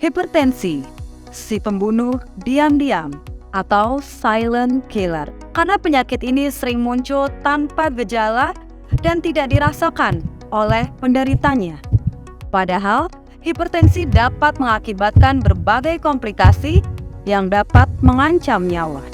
Hipertensi, si pembunuh diam-diam atau silent killer. Karena penyakit ini sering muncul tanpa gejala dan tidak dirasakan oleh penderitanya. Padahal, hipertensi dapat mengakibatkan berbagai komplikasi yang dapat mengancam nyawa.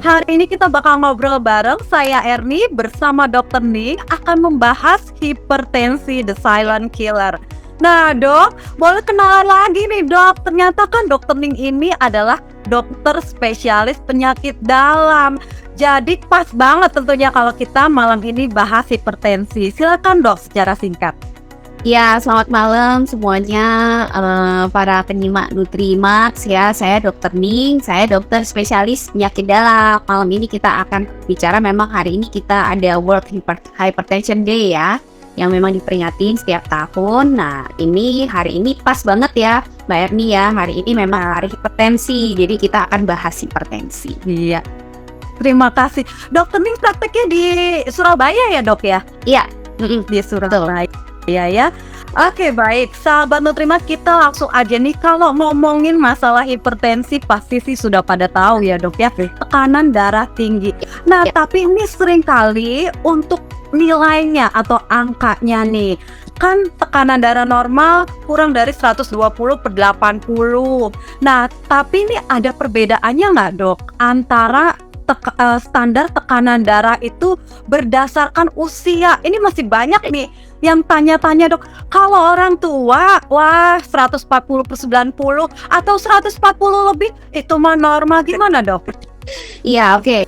Hari ini kita bakal ngobrol bareng saya Erni bersama Dr. Ning akan membahas hipertensi, the silent killer. Nah dok, boleh kenalan lagi nih dok. Ternyata kan Dr. Ning ini adalah dokter spesialis penyakit dalam. Jadi pas banget tentunya kalau kita malam ini bahas hipertensi. Silakan dok secara singkat. Ya, selamat malam semuanya para penyimak Nutrimax ya. Saya Dr. Ning, saya dokter spesialis penyakit dalam. Malam ini kita akan bicara, memang hari ini kita ada World Hypertension Day ya, yang memang diperingatin setiap tahun. Nah, hari ini pas banget ya Mbak Erni ya. Hari ini memang hari hipertensi, jadi kita akan bahas hipertensi. Iya, terima kasih. Dr. Ning prakteknya di Surabaya ya dok ya? Iya, di Surabaya. Iya ya. Oke baik, sahabat Nutrimax, kita langsung aja nih. Kalau ngomongin masalah hipertensi pasti sih sudah pada tahu ya dok ya, tekanan darah tinggi. Nah tapi ini sering kali untuk nilainya atau angkanya nih, kan tekanan darah normal kurang dari 120/80. Nah tapi ini ada perbedaannya nggak dok antara standar tekanan darah itu berdasarkan usia? Ini masih banyak nih yang tanya-tanya dok, kalau orang tua wah 140/90 atau 140 lebih itu mah normal, gimana dok? Iya, oke.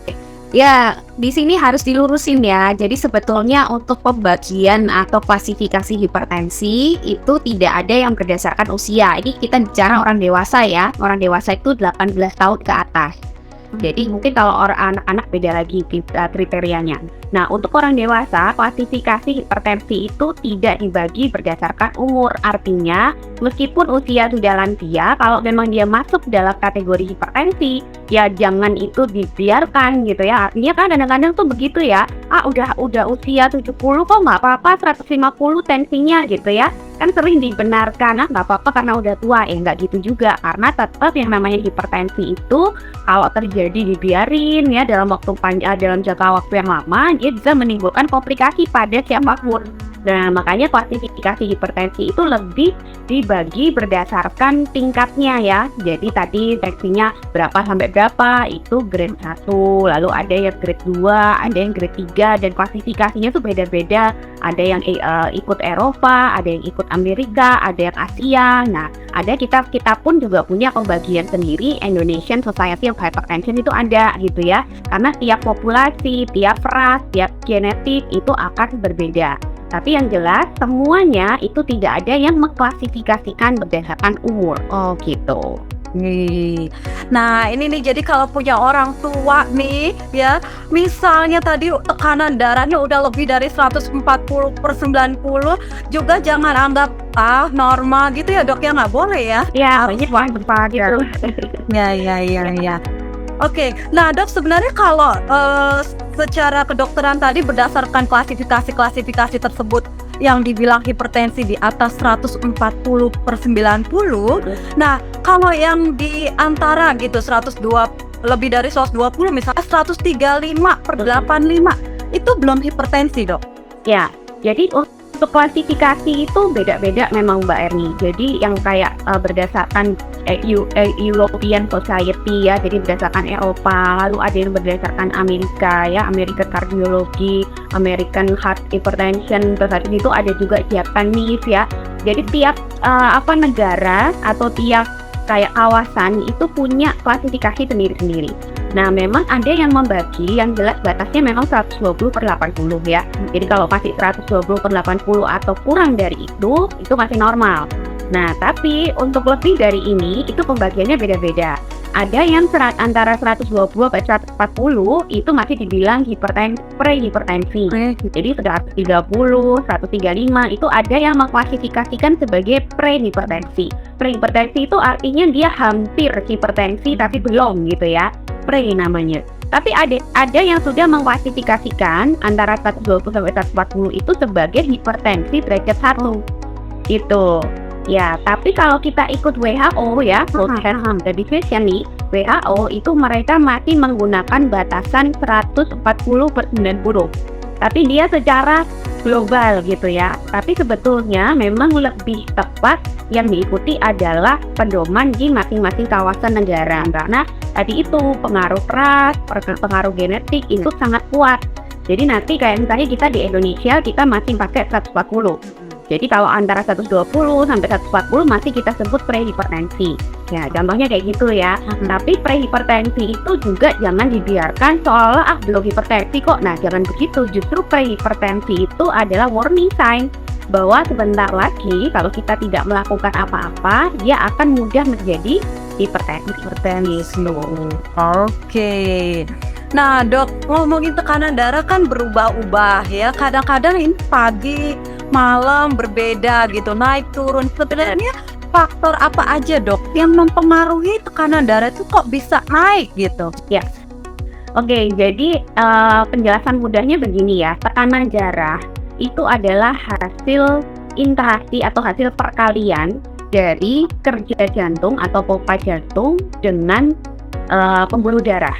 Ya, di sini harus dilurusin ya. Jadi sebetulnya untuk pembagian atau klasifikasi hipertensi itu tidak ada yang berdasarkan usia. Ini kita bicara orang dewasa ya. Orang dewasa itu 18 tahun ke atas. Jadi mungkin kalau orang anak-anak beda lagi kriterianya. Nah, untuk orang dewasa, klasifikasi hipertensi itu tidak dibagi berdasarkan umur. Artinya, meskipun usia sudah lansia, kalau memang dia masuk dalam kategori hipertensi, ya jangan itu dibiarkan gitu ya. Artinya kan kadang-kadang tuh begitu ya. Udah usia 70 kok nggak apa-apa 150 tensinya gitu ya. Kan sering dibenarkan, nggak apa-apa karena udah tua. Nggak gitu juga, karena tetap yang namanya hipertensi itu kalau terjadi dibiarin ya dalam dalam jangka waktu yang lama, dia bisa menimbulkan komplikasi pada siapapun. Nah, makanya klasifikasi hipertensi itu lebih dibagi berdasarkan tingkatnya ya. Jadi tadi tensinya berapa sampai berapa itu grade 1, lalu ada yang grade 2, ada yang grade 3, dan klasifikasinya tuh beda-beda. Ada yang ikut Eropa, ada yang ikut Amerika, ada yang Asia. Nah, ada kita pun juga punya pembagian sendiri, Indonesian Society of Hypertension itu ada gitu ya. Karena tiap populasi, tiap ras, tiap genetik itu akan berbeda. Tapi yang jelas semuanya itu tidak ada yang mengklasifikasikan berdasarkan umur. Oh gitu. Nah ini nih, jadi kalau punya orang tua nih ya, misalnya tadi tekanan darahnya udah lebih dari 140/90, juga jangan anggap normal gitu ya dok ya, nggak boleh ya? Ya, banyak gitu. Ya. Oke, nah dok, sebenarnya kalau secara kedokteran tadi berdasarkan klasifikasi tersebut yang dibilang hipertensi di atas 140/90, nah kalau yang di antara gitu lebih dari 120, misalnya 135/85, itu belum hipertensi dok? Ya, jadi untuk klasifikasi itu beda-beda memang Mbak Erni. Jadi yang kayak berdasarkan European Society ya, jadi berdasarkan Eropa, lalu ada yang berdasarkan Amerika ya, American Cardiology, American Heart Hypertension, terus itu ada juga Japanese ya. Jadi tiap negara atau tiap kayak kawasan itu punya klasifikasi sendiri-sendiri. Nah, memang ada yang membagi, yang jelas batasnya memang 120/80 ya. Jadi kalau masih 120/80 atau kurang dari itu masih normal. Nah, tapi untuk lebih dari ini, itu pembagiannya beda-beda. Ada yang antara 120 sampai 140 itu masih dibilang prehipertensi. Jadi 130, 135 itu ada yang mengklasifikasikan sebagai prehipertensi. Prehipertensi itu artinya dia hampir hipertensi tapi belum gitu ya. Pre namanya. Tapi ada yang sudah mengklasifikasikan antara 120 sampai 140 itu sebagai hipertensi derajat 1. Gitu. Ya, tapi kalau kita ikut WHO ya, World Health Organization nih, WHO itu mereka masih menggunakan batasan 140/90. Tapi dia secara global gitu ya. Tapi sebetulnya memang lebih tepat yang diikuti adalah pedoman di masing-masing kawasan negara. Karena tadi itu pengaruh ras, pengaruh genetik itu sangat kuat. Jadi nanti kayak misalnya kita di Indonesia kita masih pakai 140. Jadi kalau antara 120 sampai 140 masih kita sebut prehipertensi. Ya, contohnya kayak gitu ya. Tapi prehipertensi itu juga jangan dibiarkan seolah belum hipertensi kok. Nah, jangan begitu. Justru prehipertensi itu adalah warning sign bahwa sebentar lagi kalau kita tidak melakukan apa-apa, dia akan mudah menjadi hipertensi. Oke. Nah, Dok, ngomongin tekanan darah kan berubah-ubah ya. Kadang-kadang ini pagi, malam berbeda gitu, naik turun. Sebenarnya faktor apa aja, Dok, yang mempengaruhi tekanan darah itu kok bisa naik gitu? Ya. Oke, jadi penjelasan mudahnya begini ya. Tekanan darah itu adalah hasil interaksi atau hasil perkalian dari kerja jantung atau pompa jantung dengan pembuluh darah.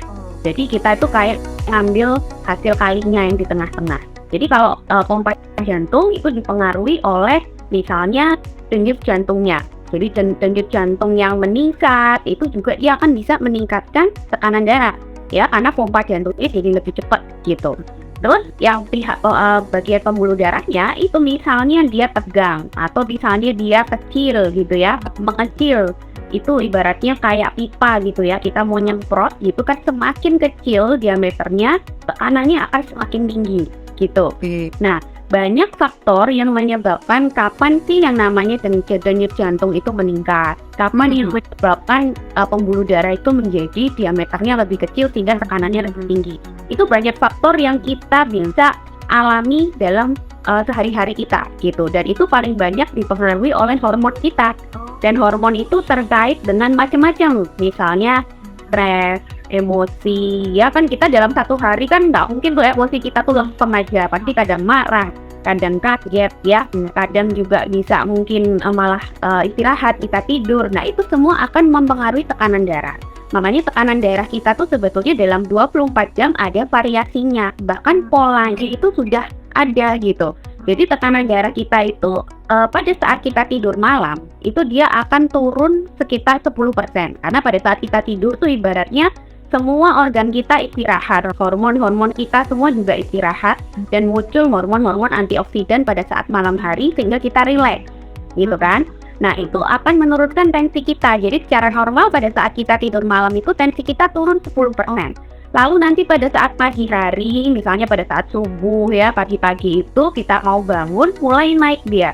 Jadi kita itu kayak ngambil hasil kalinya yang di tengah-tengah. Jadi kalau pompa jantung itu dipengaruhi oleh misalnya denyut jantungnya. Jadi denyut jantung yang meningkat itu juga dia akan bisa meningkatkan tekanan darah ya, karena pompa jantungnya jadi lebih cepat gitu. Terus yang pihak bagian pembuluh darahnya itu misalnya dia tegang atau misalnya dia kecil gitu ya, mengecil. Itu ibaratnya kayak pipa gitu ya, kita mau nyemprot gitu kan, semakin kecil diameternya tekanannya akan semakin tinggi gitu. Nah, banyak faktor yang menyebabkan kapan sih yang namanya denyut jantung itu meningkat, kapan yang menyebabkan pembuluh darah itu menjadi diameternya lebih kecil sehingga tekanannya lebih tinggi. Itu banyak faktor yang kita bisa alami dalam sehari-hari kita gitu, dan itu paling banyak dipengaruhi oleh hormon kita. Dan hormon itu terkait dengan macam-macam, misalnya stres, emosi, ya kan kita dalam satu hari kan nggak mungkin tuh emosi kita tuh lempem aja, pasti kadang marah, kadang kaget ya, kadang juga bisa mungkin malah istirahat, kita tidur. Nah itu semua akan mempengaruhi tekanan darah. Makanya tekanan darah kita tuh sebetulnya dalam 24 jam ada variasinya, bahkan polanya itu sudah ada gitu. Jadi tekanan darah kita itu pada saat kita tidur malam itu dia akan turun sekitar 10%. Karena pada saat kita tidur tuh ibaratnya semua organ kita istirahat, hormon-hormon kita semua juga istirahat, dan muncul hormon-hormon antioksidan pada saat malam hari sehingga kita rileks gitu kan. Nah itu akan menurunkan tensi kita. Jadi secara normal pada saat kita tidur malam itu tensi kita turun 10%. Lalu nanti pada saat pagi hari, misalnya pada saat subuh ya, pagi-pagi itu kita mau bangun, mulai naik dia.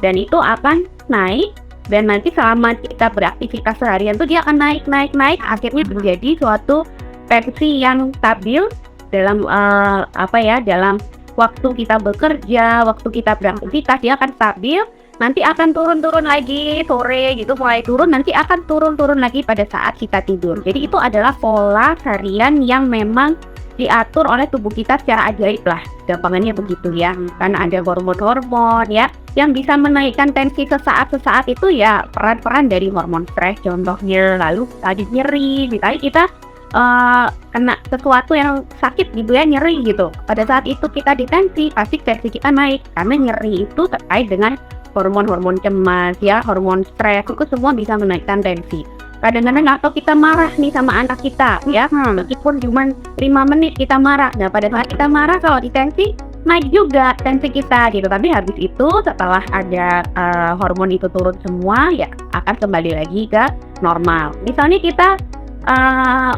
Dan itu akan naik, dan nanti selama kita beraktivitas seharian tuh dia akan naik, akhirnya menjadi suatu tensi yang stabil dalam dalam waktu kita bekerja, waktu kita beraktivitas dia akan stabil. Nanti akan turun-turun lagi sore gitu, mulai turun, nanti akan turun-turun lagi pada saat kita tidur. Jadi itu adalah pola harian yang memang diatur oleh tubuh kita secara ajaib lah, gampangannya begitu ya. Karena ada hormon-hormon ya yang bisa menaikkan tensi sesaat itu ya, peran-peran dari hormon stres contohnya. Lalu tadi nyeri, misalnya kita kena sesuatu yang sakit gitu ya, nyeri gitu. Pada saat itu kita ditensi, pasti tensi kita naik karena nyeri itu terkait dengan hormon-hormon cemas ya, hormon stres, itu semua bisa menaikkan tensi. Kadang-kadang atau kita marah nih sama anak kita ya, meskipun cuma 5 menit kita marah. Nah pada saat kita marah kalau ditensi naik juga tensi kita gitu. Tapi habis itu setelah ada hormon itu turun semua ya akan kembali lagi ke normal. Misalnya kita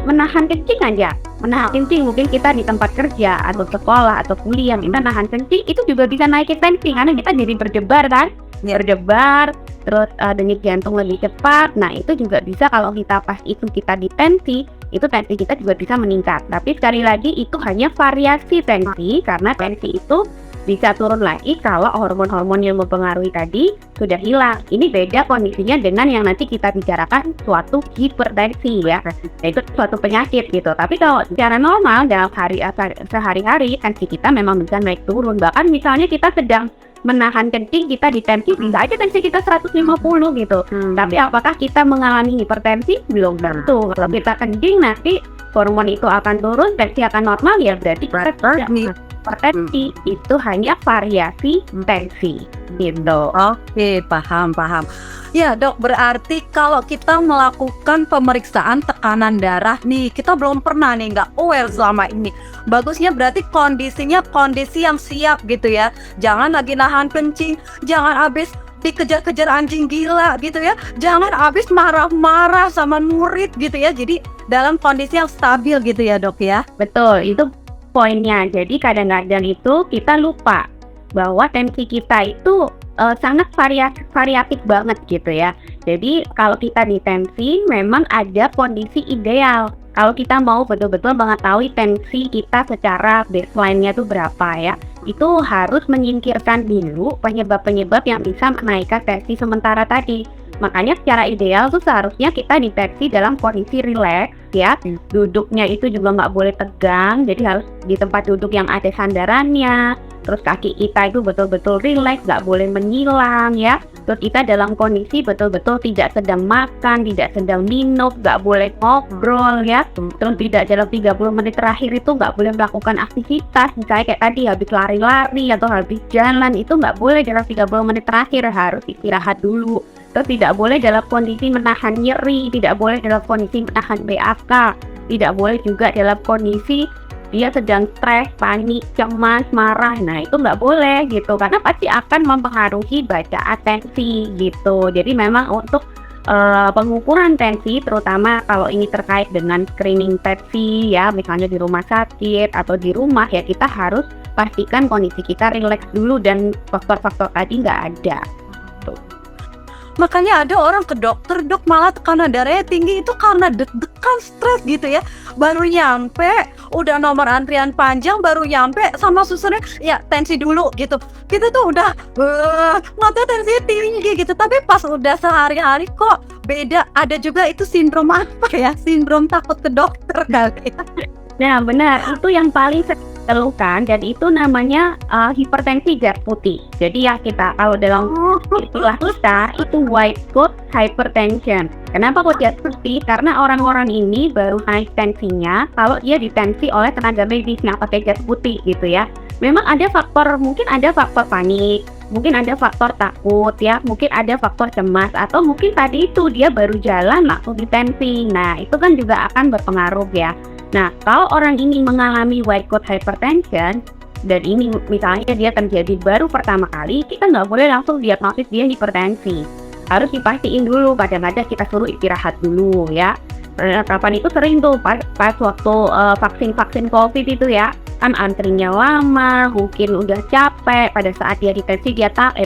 menahan kencing aja, menahan kencing mungkin kita di tempat kerja atau sekolah atau kuliah, kita nahan kencing itu juga bisa naikin tensi karena kita jadi berdebar kan, berdebar, terus denyut jantung lebih cepat. Nah itu juga bisa kalau kita pas itu kita di tensi, itu tensi kita juga bisa meningkat. Tapi sekali lagi itu hanya variasi tensi, karena tensi itu bisa turun lagi kalau hormon-hormon yang mempengaruhi tadi sudah hilang. Ini beda kondisinya dengan yang nanti kita bicarakan suatu hipertensi ya, yaitu suatu penyakit gitu. Tapi kalau secara normal dalam sehari-hari tensi kita memang bisa naik turun. Bahkan misalnya kita sedang menahan kencing, kita ditensi bisa aja tensi kita 150 gitu. Tapi apakah kita mengalami hipertensi? Belum tentu. Kalau kita kencing nanti hormon itu akan turun, tensi akan normal, ya berarti kita tidak hipertensi. Itu hanya variasi tensi gitu. Oke, paham. Ya dok, berarti kalau kita melakukan pemeriksaan tekanan darah nih, kita belum pernah nih, nggak aware selama ini. Bagusnya berarti kondisinya kondisi yang siap gitu ya. Jangan lagi nahan kencing, jangan habis dikejar-kejar anjing gila gitu ya. Jangan habis marah-marah sama murid gitu ya. Jadi dalam kondisi yang stabil gitu ya dok ya. Betul, itu poinnya. Jadi kadang-kadang itu kita lupa bahwa tensi kita itu sangat variatif banget gitu ya. Jadi kalau kita ditensi memang ada kondisi ideal. Kalau kita mau betul-betul mengetahui tensi kita secara baseline-nya itu berapa ya, itu harus menyingkirkan dulu penyebab-penyebab yang bisa menaikkan tensi sementara tadi. Makanya secara ideal tuh seharusnya kita ditensi dalam kondisi rileks ya. Duduknya itu juga nggak boleh tegang, jadi harus di tempat duduk yang ada sandarannya. Terus kaki kita itu betul-betul rileks, nggak boleh menyilang ya. Terus kita dalam kondisi betul-betul tidak sedang makan, tidak sedang minum, nggak boleh ngobrol ya. Terus tidak dalam 30 menit terakhir itu nggak boleh melakukan aktivitas, misalnya kayak tadi habis lari-lari atau habis jalan, itu nggak boleh dalam 30 menit terakhir, harus istirahat dulu. Terus tidak boleh dalam kondisi menahan nyeri, tidak boleh dalam kondisi menahan BAK, tidak boleh juga dalam kondisi dia sedang stres, panik, cemas, marah. Nah itu nggak boleh gitu, karena pasti akan mempengaruhi bacaan tensi gitu. Jadi memang untuk pengukuran tensi, terutama kalau ini terkait dengan screening tensi ya, misalnya di rumah sakit atau di rumah ya, kita harus pastikan kondisi kita rileks dulu dan faktor-faktor tadi nggak ada. Makanya ada orang ke dokter, dok malah tekanan darahnya tinggi itu karena deg-degan, stres gitu ya. Baru nyampe, udah nomor antrian panjang, baru nyampe sama susternya, ya tensi dulu gitu. Kita tuh udah, mata tensinya tinggi gitu. Tapi pas udah sehari-hari kok beda. Ada juga itu sindrom apa ya? Sindrom takut ke dokter kali ya. Nah benar, itu yang paling keluhkan, dan itu namanya hipertensi gas putih. Jadi ya kita kalau dalam istilah kita itu white coat hypertension. Kenapa kok gas putih? Karena orang-orang ini baru naik tensinya kalau dia ditensi oleh tenaga medis yang pakai gas putih gitu ya. Memang ada faktor, mungkin ada faktor panik, mungkin ada faktor takut ya, mungkin ada faktor cemas, atau mungkin tadi itu dia baru jalan langsung ditensi. Nah itu kan juga akan berpengaruh ya. Nah, kalau orang ini mengalami white coat hypertension, dan ini misalnya dia terjadi baru pertama kali, kita nggak boleh langsung diagnosis dia hipertensi. Harus dipastiin dulu, kadang-kadang kita suruh istirahat dulu ya. Kapan itu sering tuh, pas waktu vaksin COVID itu ya, kan antrinya lama, mungkin udah capek, pada saat dia ditensi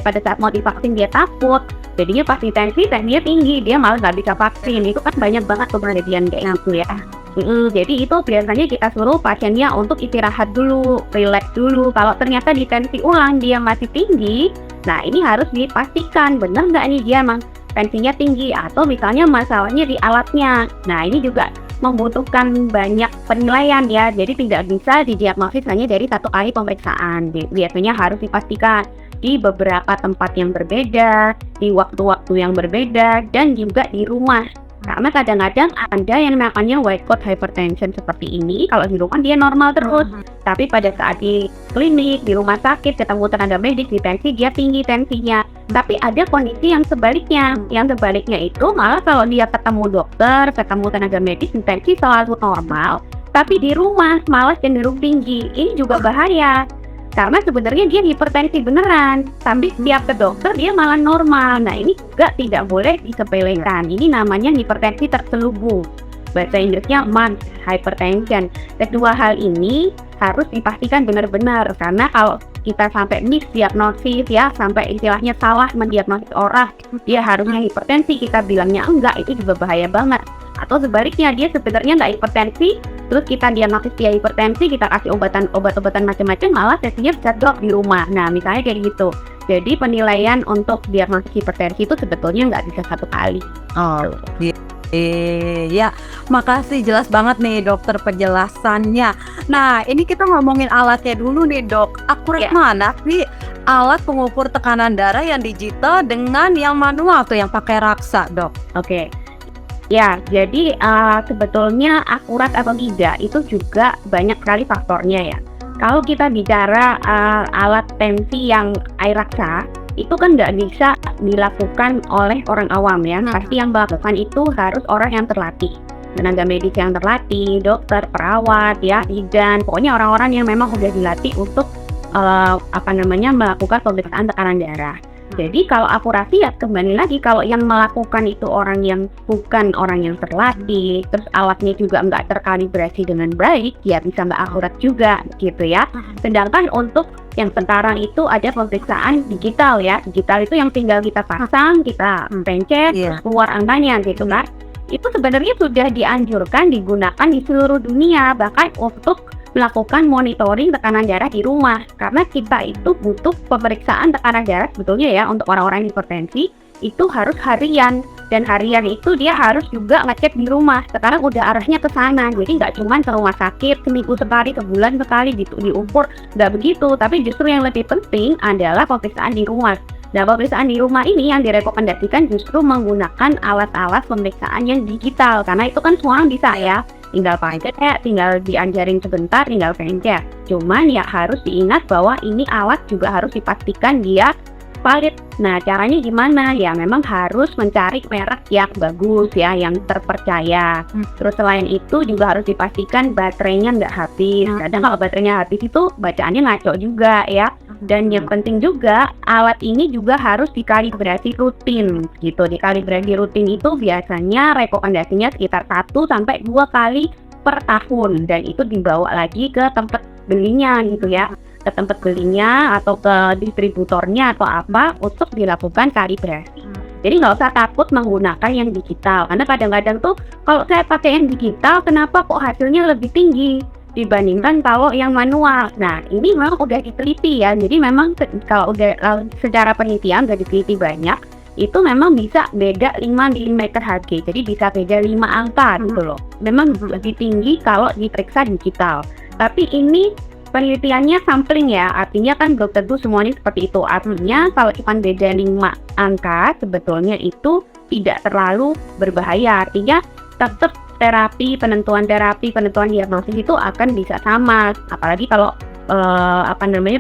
pada saat mau divaksin dia takut, jadinya pas ditensi tensinya tinggi, dia malah nggak bisa vaksin. Itu kan banyak banget kejadian kayak gitu ya. Jadi itu biasanya kita suruh pasiennya untuk istirahat dulu, relax dulu. Kalau ternyata ditensi ulang dia masih tinggi, nah ini harus dipastikan benar nggak nih dia emang tensinya tinggi, atau misalnya masalahnya di alatnya. Nah ini juga membutuhkan banyak penilaian ya, jadi tidak bisa didiagnosis hanya dari satu kali pemeriksaan. Biasanya harus dipastikan di beberapa tempat yang berbeda, di waktu-waktu yang berbeda, dan juga di rumah. Karena kadang-kadang ada yang namanya white coat hypertension seperti ini, kalau di rumah dia normal terus, tapi pada saat di klinik, di rumah sakit, ketemu tenaga medis, ditensi dia tinggi tensinya. Tapi ada kondisi yang sebaliknya, itu malah kalau dia ketemu dokter, ketemu tenaga medis, tensi selalu normal, tapi di rumah malah cenderung tinggi. Ini juga bahaya. Karena sebenarnya dia hipertensi beneran, tapi setiap ke dokter dia malah normal. Nah ini juga tidak boleh disepelekan. Ini namanya hipertensi terselubung. Bahasa Inggrisnya mild hypertension. Kedua hal ini harus dipastikan benar-benar, karena kalau kita sampai misdiagnosis ya, sampai istilahnya salah mendiagnosis orang, dia harusnya hipertensi, kita bilangnya enggak, itu juga bahaya banget. Atau sebaliknya, dia sebenarnya nggak hipertensi, terus kita diagnosis dia hipertensi, kita kasih obat-obatan macam-macam, malah tensinya bisa drop di rumah. Nah misalnya kayak gitu. Jadi penilaian untuk diagnosis hipertensi itu sebetulnya nggak bisa satu kali. Ya, makasih, jelas banget nih dokter penjelasannya. Nah, ini kita ngomongin alatnya dulu nih dok. Akurat mana sih alat pengukur tekanan darah yang digital dengan yang manual tuh yang pakai raksa, Dok? Oke. Ya, jadi sebetulnya akurat atau tidak itu juga banyak sekali faktornya ya. Kalau kita bicara alat tensi yang air raksa, itu kan nggak bisa dilakukan oleh orang awam ya. Pasti yang melakukan itu harus orang yang terlatih. Tenaga medis yang terlatih, dokter, perawat, ya, bidan, pokoknya orang-orang yang memang udah dilatih untuk melakukan pemeriksaan tekanan darah. Jadi kalau akurasi ya kembali lagi kalau yang melakukan itu orang yang bukan orang yang terlatih, terus alatnya juga nggak terkalibrasi dengan baik, ya bisa nggak akurat juga gitu ya. Sedangkan untuk yang sekarang itu ada pemeriksaan digital ya, digital itu yang tinggal kita pasang, kita pencet, keluar angkanya gitu kan. Itu sebenarnya sudah dianjurkan digunakan di seluruh dunia, bahkan untuk melakukan monitoring tekanan darah di rumah, karena kita itu butuh pemeriksaan tekanan darah sebetulnya ya untuk orang-orang hipertensi itu harus harian, dan harian itu dia harus juga ngecek di rumah. Sekarang udah arahnya ke sana, jadi nggak cuma ke rumah sakit seminggu sekali, sebulan sekali gitu diukur, nggak begitu, tapi justru yang lebih penting adalah pemeriksaan di rumah. Nah, pemeriksaan di rumah ini yang direkomendasikan justru menggunakan alat-alat pemeriksaan yang digital, karena itu kan semua orang bisa ya, tinggal pencet, tinggal diajarin sebentar, tinggal pencet. Cuman ya harus diingat bahwa ini alat juga harus dipastikan dia valid. Nah, caranya gimana? Ya memang harus mencari merek yang bagus ya, yang terpercaya. Terus selain itu juga harus dipastikan baterainya nggak habis. Kadang kalau baterainya habis itu bacaannya ngaco juga ya. Dan yang penting juga alat ini juga harus dikalibrasi rutin gitu. Dikalibrasi rutin itu biasanya rekomendasinya sekitar 1-2 kali per tahun, dan itu dibawa lagi ke tempat belinya gitu ya, ke tempat belinya atau ke distributornya atau apa untuk dilakukan kalibrasi. Jadi nggak usah takut menggunakan yang digital, karena kadang-kadang tuh kalau saya pakai yang digital kenapa kok hasilnya lebih tinggi dibandingkan kalau yang manual. Nah, ini memang udah diteliti ya. Jadi memang kalau udah secara penelitian udah diteliti banyak, itu memang bisa beda 5 mm Hg. Jadi bisa beda 5 angka gitu loh. Memang lebih tinggi kalau diperiksa digital. Tapi ini penelitiannya sampling ya. Artinya kan belum tentu semuanya seperti itu. Artinya kalau cuma beda 5 angka sebetulnya itu tidak terlalu berbahaya. Artinya tetap penentuan diagnosis itu akan bisa sama, apalagi kalau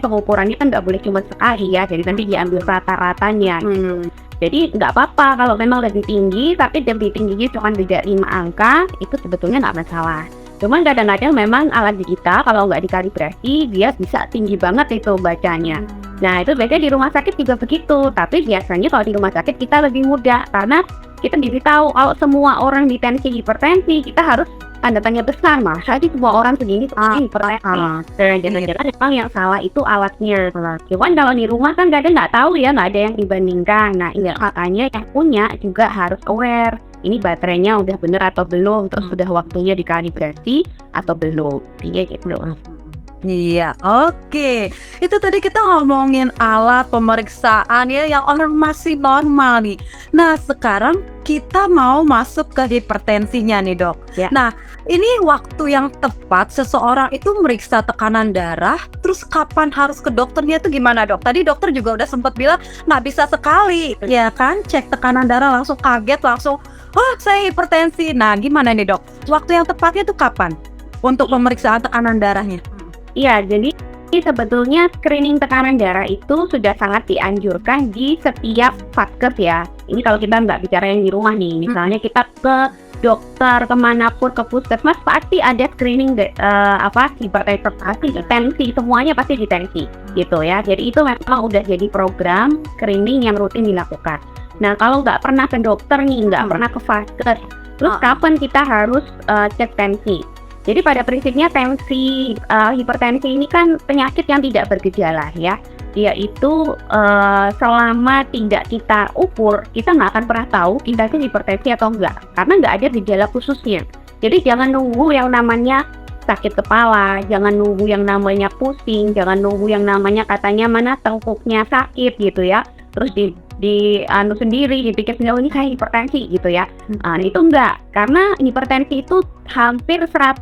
pengukurannya kan nggak boleh cuma sekali ya, jadi nanti diambil rata-ratanya. Jadi nggak apa-apa kalau memang lebih tinggi, tapi lebih tingginya cuma beda 5 angka, itu sebetulnya nggak masalah. Cuman kadang-kadang memang alat digital kalau nggak dikalibrasi dia bisa tinggi banget itu bacanya. Nah, itu biasanya di rumah sakit juga begitu, tapi biasanya kalau di rumah sakit kita lebih mudah karena kita diberitahu kalau semua orang di tensi hipertensi, kita harus tanda tanya besar, masa sih semua orang segini hipertensi. Dan jangan-jangan memang yang salah itu alatnya. Cuman kalau di rumah kan kadang nggak tahu ya, nggak ada yang dibandingkan. Nah, ini makanya yang punya juga harus aware. Ini baterainya udah bener atau belum, terus sudah waktunya dikalibrasi atau belum. Iya gitu. Iya, oke. Itu tadi kita ngomongin alat pemeriksaan ya yang orang masih normal nih. Nah, sekarang kita mau masuk ke hipertensinya nih, Dok. Ya. Nah, ini waktu yang tepat seseorang itu meriksa tekanan darah, terus kapan harus ke dokternya itu gimana, Dok? Tadi dokter juga udah sempat bilang nggak bisa sekali, ya kan? Cek tekanan darah langsung kaget, langsung, oh saya hipertensi. Nah, gimana nih, Dok? Waktu yang tepatnya itu kapan untuk pemeriksaan tekanan darahnya? Iya, jadi sebetulnya screening tekanan darah itu sudah sangat dianjurkan di setiap vaskes ya. Ini kalau kita nggak bicara yang di rumah nih, misalnya kita ke dokter kemanapun, ke puskesmas pasti ada screening hipertensi, tensi, semuanya pasti di tensi gitu ya. Jadi itu memang udah jadi program screening yang rutin dilakukan. Nah, kalau nggak pernah ke dokter nih, nggak pernah ke vaskes, terus kapan kita harus cek tensi? Jadi pada prinsipnya hipertensi ini kan penyakit yang tidak bergejala ya. Dia itu selama tidak kita ukur, kita nggak akan pernah tahu kita itu hipertensi atau enggak, karena nggak ada gejala khususnya. Jadi jangan nunggu yang namanya sakit kepala, jangan nunggu yang namanya pusing, jangan nunggu yang namanya katanya mana tengkuknya sakit gitu ya. Terus sendiri dipikir ini kayak hipertensi gitu ya. Itu enggak, karena hipertensi itu hampir 100%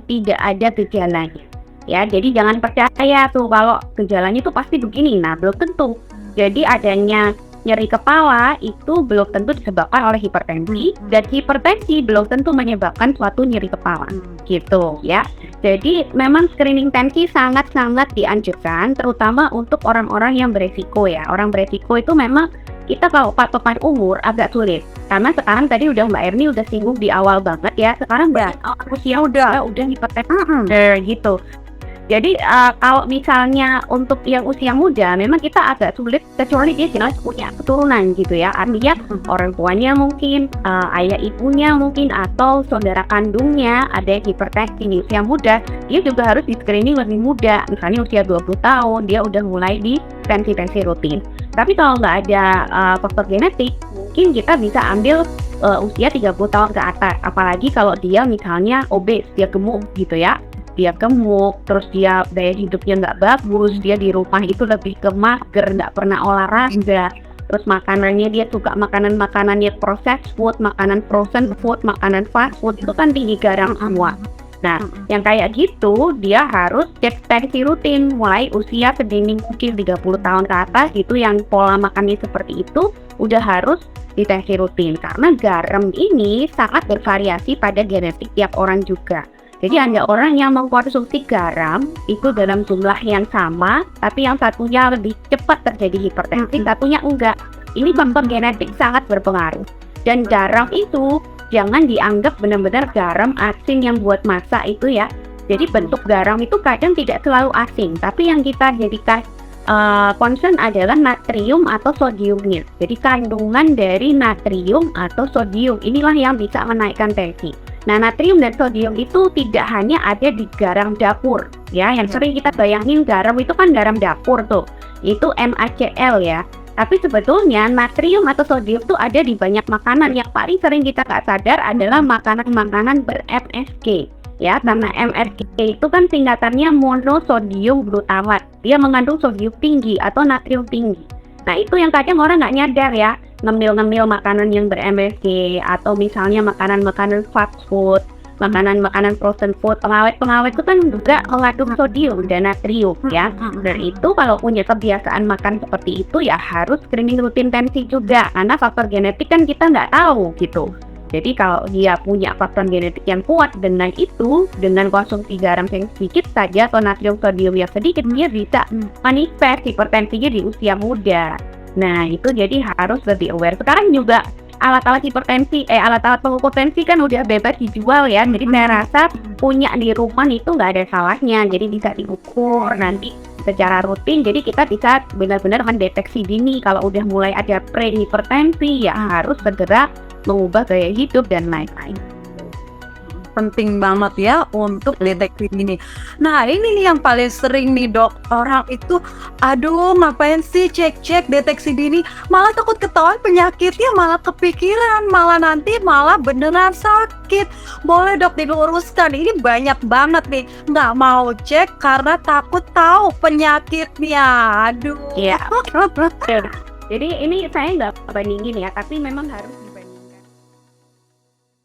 tidak ada gejalanya. ya. Jadi jangan percaya tuh kalau gejalanya itu pasti begini. Nah, belum tentu. Jadi adanya nyeri kepala itu belum tentu disebabkan oleh hipertensi, dan hipertensi belum tentu menyebabkan suatu nyeri kepala gitu ya. Jadi memang screening tensi sangat-sangat dianjurkan, terutama untuk orang-orang yang beresiko ya. Orang beresiko itu memang kita kalau patokan umur agak sulit, karena sekarang tadi udah Mbak Erni udah singgung di awal banget ya. Sekarang banyak orang usia udah hipertensi gitu. Jadi kalau misalnya untuk yang usia muda memang kita agak sulit, kecuali dia jelas punya keturunan gitu ya. Artinya orang tuanya mungkin, ayah ibunya mungkin, atau saudara kandungnya ada yang hipertensi di usia muda, dia juga harus di screening lebih muda. Misalnya usia 20 tahun dia udah mulai di tensi rutin. Tapi kalau nggak ada faktor genetik, mungkin kita bisa ambil usia 30 tahun ke atas. Apalagi kalau dia misalnya obes, dia gemuk gitu ya. Dia gemuk, terus dia gaya hidupnya nggak bagus, dia di rumah itu lebih ke mager, nggak pernah olahraga, terus makanannya dia suka makanan-makanannya processed food, makanan frozen food, makanan fast food, itu kan tinggi garam semua. Nah, yang kayak gitu dia harus cek tensi rutin mulai usia sedini mungkin 30 tahun ke atas, itu yang pola makannya seperti itu udah harus ditensi rutin, karena garam ini sangat bervariasi pada genetik tiap orang juga. Jadi ada orang yang mengkonsumsi garam itu dalam jumlah yang sama, tapi yang satunya lebih cepat terjadi hipertensi, satunya enggak. Ini faktor genetik sangat berpengaruh. Dan garam itu jangan dianggap benar-benar garam asin yang buat masak itu ya. Jadi bentuk garam itu kadang tidak selalu asin, tapi yang kita jadikan concern adalah natrium atau sodiumnya. Jadi kandungan dari natrium atau sodium inilah yang bisa menaikkan tensi. Nah, natrium dan sodium itu tidak hanya ada di garam dapur ya, yang sering kita bayangin garam itu kan garam dapur tuh, itu NaCl ya. Tapi sebetulnya natrium atau sodium itu ada di banyak makanan. Yang paling sering kita nggak sadar adalah makanan-makanan ber-MSG ya, karena MSG itu kan singkatannya monosodium glutamat. Dia mengandung sodium tinggi atau natrium tinggi. Nah, itu yang kadang orang nggak nyadar ya, ngemil-ngemil makanan yang ber-MSG, atau misalnya makanan-makanan fast food, makanan-makanan frozen food, pengawet-pengawet itu kan juga mengandung sodium dan natrium ya. Dan itu kalau punya kebiasaan makan seperti itu ya harus screening rutin tensi juga, karena faktor genetik kan kita nggak tahu gitu. Jadi kalau dia punya faktor genetik yang kuat, dengan itu, dengan konsumsi garam yang sedikit saja atau natrium sodium yang sedikit, dia bisa manifest hipertensinya di usia muda. Nah, itu jadi harus lebih aware. Sekarang juga alat-alat hipertensi, alat-alat pengukur tensi kan udah bebas dijual ya. Jadi saya rasa punya di rumah itu nggak ada salahnya. Jadi bisa diukur nanti secara rutin. Jadi kita bisa benar-benar mendeteksi dini kalau udah mulai ada pre-hipertensi, ya harus segera mengubah gaya hidup dan lain-lain. Penting banget ya untuk deteksi dini. Nah, ini nih yang paling sering nih dok, orang itu aduh ngapain sih cek-cek deteksi dini, malah takut ketahuan penyakitnya, malah kepikiran, malah nanti malah beneran sakit. Boleh dok diluruskan, ini banyak banget nih nggak mau cek karena takut tahu penyakitnya. Aduh Ya. Jadi ini saya nggak bandingin ya, tapi memang harus